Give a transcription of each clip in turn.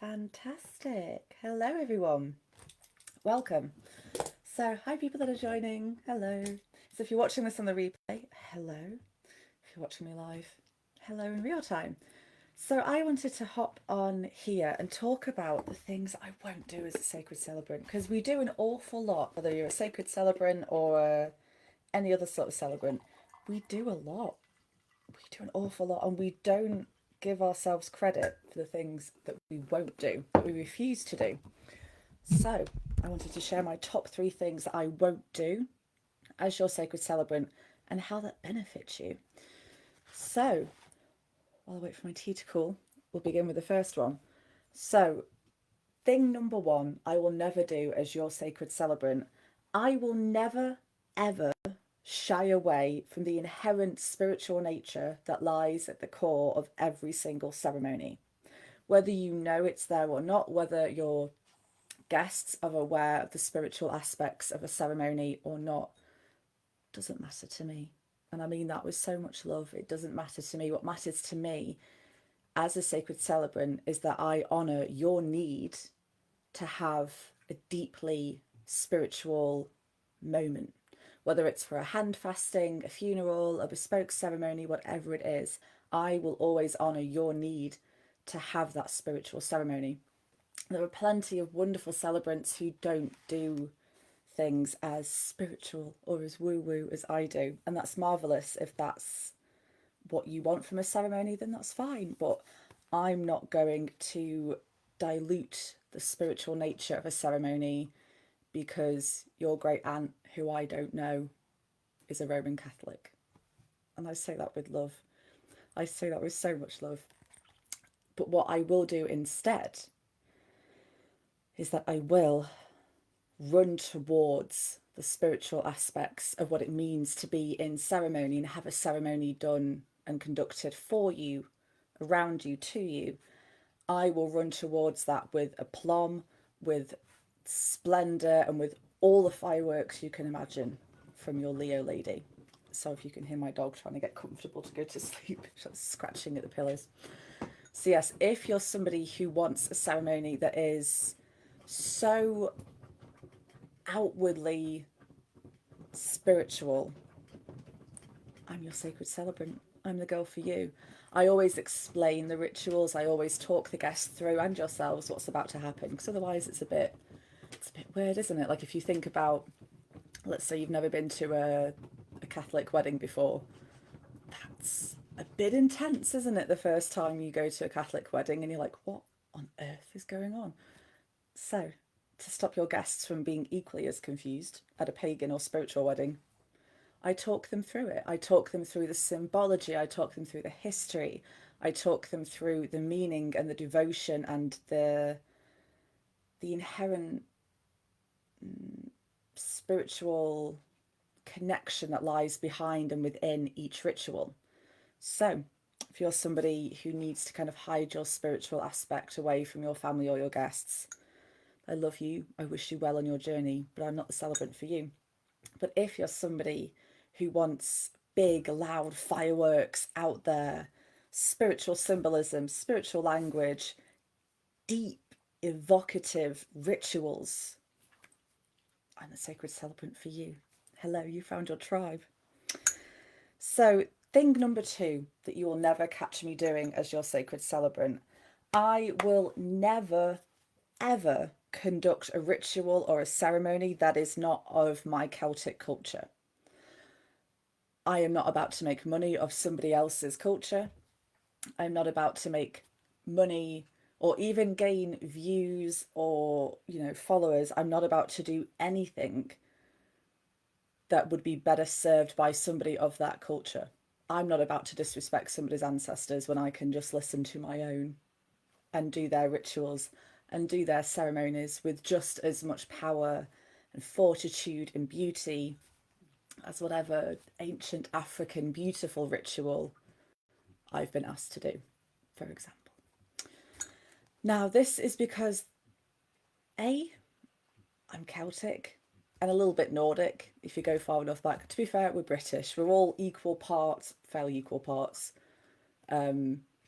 Fantastic. Hello, everyone. Welcome. So, hi, people that are joining. Hello. So, if you're watching this on the replay, hello. If you're watching me live, hello in real time. So, I wanted to hop on here and talk about the things I won't do as a sacred celebrant because we do an awful lot, whether you're a sacred celebrant or any other sort of celebrant. We do a lot. We do an awful lot, and we don't give ourselves credit for the things that we won't do, that we refuse to do. So, I wanted to share my top three things that I won't do as your sacred celebrant and how that benefits you. So, while I wait for my tea to cool, we'll begin with the first one. So, thing number one, I will never do as your sacred celebrant. I will never, ever shy away from the inherent spiritual nature that lies at the core of every single ceremony. Whether you know it's there or not, whether your guests are aware of the spiritual aspects of a ceremony or not, doesn't matter to me. And I mean that with so much love. It doesn't matter to me. What matters to me as a sacred celebrant is that I honour your need to have a deeply spiritual moment, whether it's for a hand fasting, a funeral, a bespoke ceremony, whatever it is. I will always honour your need to have that spiritual ceremony. There are plenty of wonderful celebrants who don't do things as spiritual or as woo woo as I do, and that's marvelous. If that's what you want from a ceremony, then that's fine, but I'm not going to dilute the spiritual nature of a ceremony because your great aunt, who I don't know, is a Roman Catholic. And I say that with love. I say that with so much love. But what I will do instead is that I will run towards the spiritual aspects of what it means to be in ceremony and have a ceremony done and conducted for you, around you, to you. I will run towards that with aplomb, with splendour, and with all the fireworks you can imagine from your Leo lady. So if you can hear my dog trying to get comfortable to go to sleep, she's scratching at the pillows. So yes, if you're somebody who wants a ceremony that is so outwardly spiritual, I'm your sacred celebrant. I'm the girl for you. I always explain the rituals. I always talk the guests through and yourselves what's about to happen, because otherwise it's a bit weird, isn't it? Like if you think about, let's say you've never been to a Catholic wedding before, that's a bit intense, isn't it? The first time you go to a Catholic wedding and you're like, what on earth is going on? So, to stop your guests from being equally as confused at a pagan or spiritual wedding, I talk them through it. I talk them through the symbology. I talk them through the history. I talk them through the meaning and the devotion and the inherent spiritual connection that lies behind and within each ritual. So, if you're somebody who needs to kind of hide your spiritual aspect away from your family or your guests, I love you. I wish you well on your journey, but I'm not the celebrant for you. But if you're somebody who wants big, loud fireworks out there, spiritual symbolism, spiritual language, deep, evocative rituals, I'm the sacred celebrant for you. Hello, you found your tribe. So, thing number two that you will never catch me doing as your sacred celebrant, I will never, ever conduct a ritual or a ceremony that is not of my Celtic culture. I am not about to make money off somebody else's culture. I'm not about to make money or even gain views or, followers. I'm not about to do anything that would be better served by somebody of that culture. I'm not about to disrespect somebody's ancestors when I can just listen to my own and do their rituals and do their ceremonies with just as much power and fortitude and beauty as whatever ancient African beautiful ritual I've been asked to do, for example. Now, this is because A, I'm Celtic and a little bit Nordic if you go far enough back. To be fair, we're British. We're all equal parts, fairly equal parts.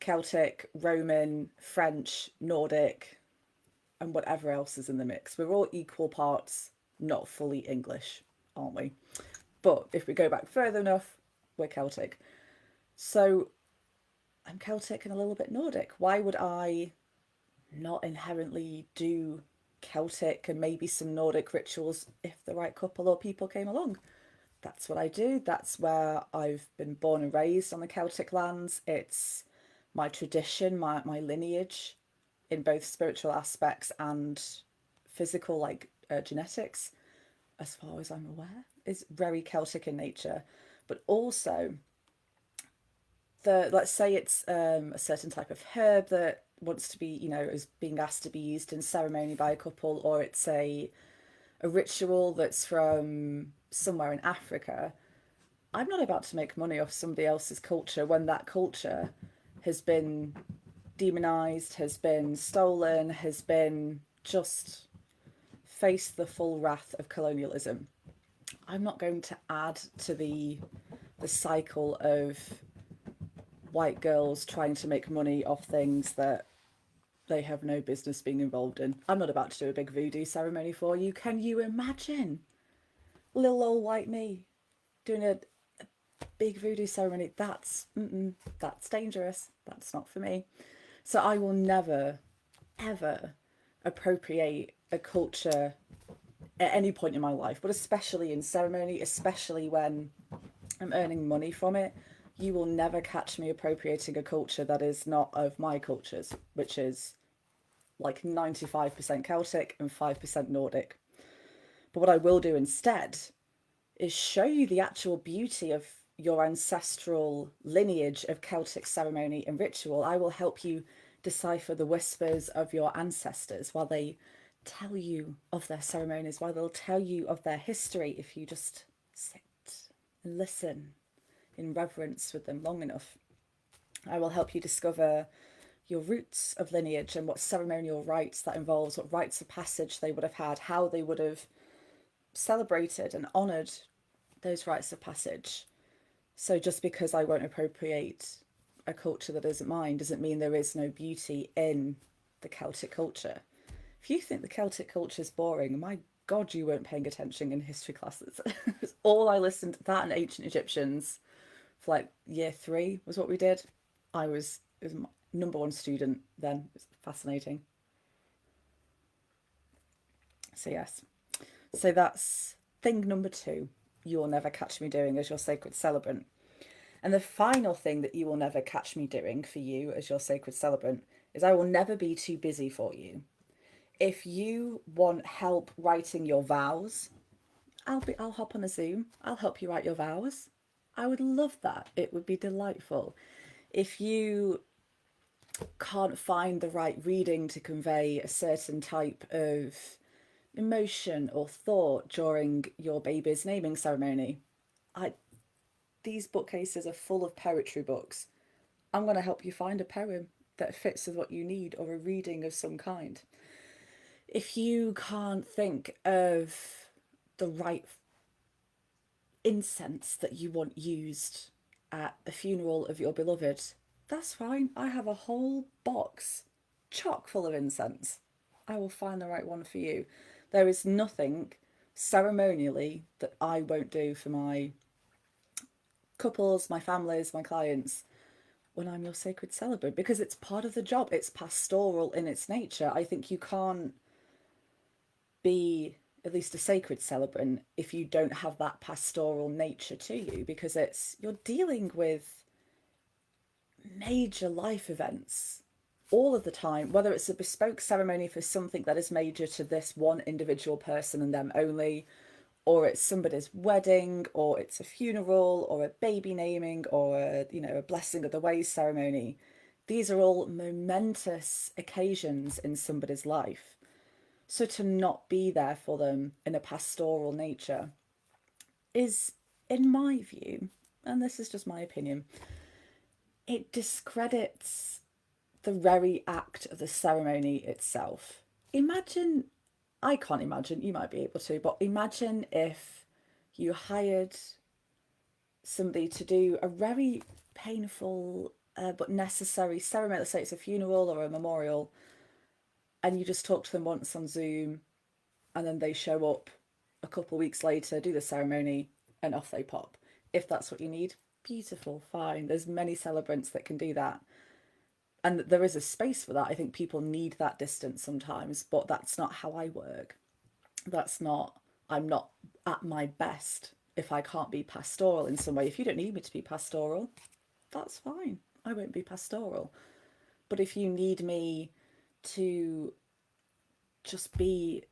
Celtic, Roman, French, Nordic, and whatever else is in the mix. We're all equal parts, not fully English, aren't we? But if we go back further enough, we're Celtic. So I'm Celtic and a little bit Nordic. Why would I not inherently do Celtic and maybe some Nordic rituals if the right couple or people came along? That's what I do. That's where I've been born and raised on the Celtic lands. It's my tradition, my lineage in both spiritual aspects and physical, like genetics, as far as I'm aware, is very Celtic in nature. But also, let's say it's a certain type of herb that wants to be, is being asked to be used in ceremony by a couple, or it's a ritual that's from somewhere in Africa. I'm not about to make money off somebody else's culture when that culture has been demonized, has been stolen, has been just faced the full wrath of colonialism. I'm not going to add to the cycle of white girls trying to make money off things that they have no business being involved in. I'm not about to do a big voodoo ceremony for you. Can you imagine little old white me doing a big voodoo ceremony? That's dangerous. That's not for me. So I will never, ever appropriate a culture at any point in my life, but especially in ceremony, especially when I'm earning money from it. You will never catch me appropriating a culture that is not of my cultures, which is like 95% Celtic and 5% Nordic. But what I will do instead is show you the actual beauty of your ancestral lineage of Celtic ceremony and ritual. I will help you decipher the whispers of your ancestors while they tell you of their ceremonies, while they'll tell you of their history if you just sit and listen in reverence with them long enough. I will help you discover your roots of lineage and what ceremonial rites that involves, what rites of passage they would have had, how they would have celebrated and honoured those rites of passage. So just because I won't appropriate a culture that isn't mine doesn't mean there is no beauty in the Celtic culture. If you think the Celtic culture is boring, my God, you weren't paying attention in history classes. All I listened to that and ancient Egyptians for like year 3 was what we did. It was my number one student then. It was fascinating. So yes. So that's thing number 2 you will never catch me doing as your sacred celebrant. And the final thing that you will never catch me doing for you as your sacred celebrant is I will never be too busy for you. If you want help writing your vows, I'll hop on a Zoom. I'll help you write your vows. I would love that. It would be delightful. If you can't find the right reading to convey a certain type of emotion or thought during your baby's naming ceremony, these bookcases are full of poetry books. I'm going to help you find a poem that fits with what you need or a reading of some kind. If you can't think of the right incense that you want used at the funeral of your beloved, that's fine. I have a whole box chock full of incense. I will find the right one for you. There is nothing ceremonially that I won't do for my couples, my families, my clients when I'm your sacred celebrant, because it's part of the job. It's pastoral in its nature. I think you can't be at least a sacred celebrant if you don't have that pastoral nature to you, because you're dealing with major life events all of the time, whether it's a bespoke ceremony for something that is major to this one individual person and them only, or it's somebody's wedding, or it's a funeral, or a baby naming, or a blessing of the ways ceremony. These are all momentous occasions in somebody's life. So to not be there for them in a pastoral nature is, in my view, and this is just my opinion, it discredits the very act of the ceremony itself. Imagine, I can't imagine, you might be able to, but imagine if you hired somebody to do a very painful but necessary ceremony. Let's say it's a funeral or a memorial, and you just talk to them once on Zoom, and then they show up a couple of weeks later, do the ceremony, and off they pop. If that's what you need, beautiful, fine. There's many celebrants that can do that. And there is a space for that. I think people need that distance sometimes, but that's not how I work. That's not, I'm not at my best if I can't be pastoral in some way. If you don't need me to be pastoral, that's fine. I won't be pastoral. But if you need me to just be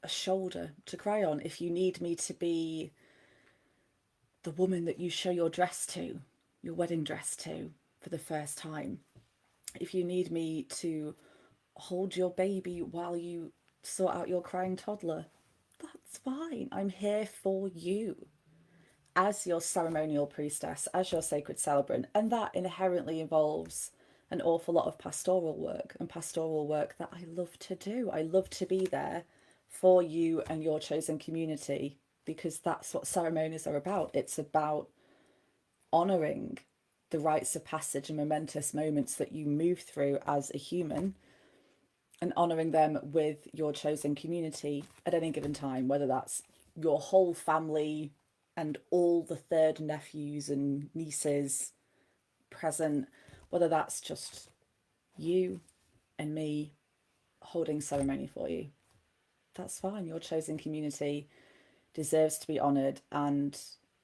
a shoulder to cry on, if you need me to be the woman that you show your dress to, your wedding dress to, for the first time, if you need me to hold your baby while you sort out your crying toddler, that's fine. I'm here for you as your ceremonial priestess, as your sacred celebrant. And that inherently involves an awful lot of pastoral work, and pastoral work that I love to do. I love to be there for you and your chosen community, because that's what ceremonies are about. It's about honouring the rites of passage and momentous moments that you move through as a human, and honouring them with your chosen community at any given time, whether that's your whole family and all the third nephews and nieces present, whether that's just you and me holding ceremony for you. That's fine. Your chosen community deserves to be honoured, and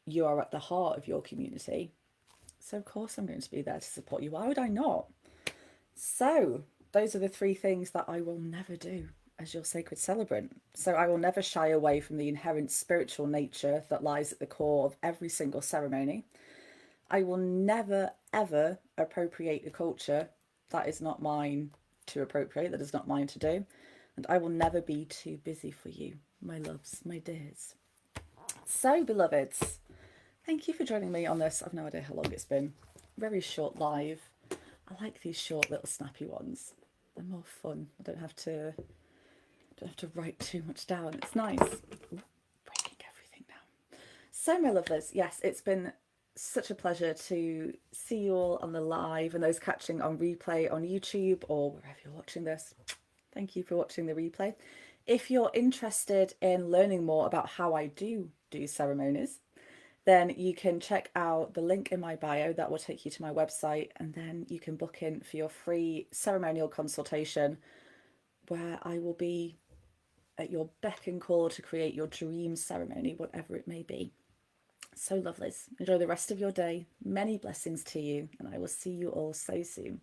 you are at the heart of your community. So, of course, I'm going to be there to support you. Why would I not? So, those are the three things that I will never do as your sacred celebrant. So, I will never shy away from the inherent spiritual nature that lies at the core of every single ceremony. I will never, ever appropriate a culture that is not mine to appropriate, that is not mine to do. And I will never be too busy for you, my loves, my dears. So, beloveds, thank you for joining me on this. I've no idea how long it's been. Very short live. I like these short little snappy ones. They're more fun. I don't have to write too much down. It's nice. Ooh, breaking everything down. So, my lovers, yes, it's been such a pleasure to see you all on the live, and those catching on replay on YouTube or wherever you're watching this. Thank you for watching the replay. If you're interested in learning more about how I do ceremonies, then you can check out the link in my bio that will take you to my website, and then you can book in for your free ceremonial consultation, where I will be at your beck and call to create your dream ceremony, whatever it may be. So, lovelies, enjoy the rest of your day. Many blessings to you, and I will see you all so soon.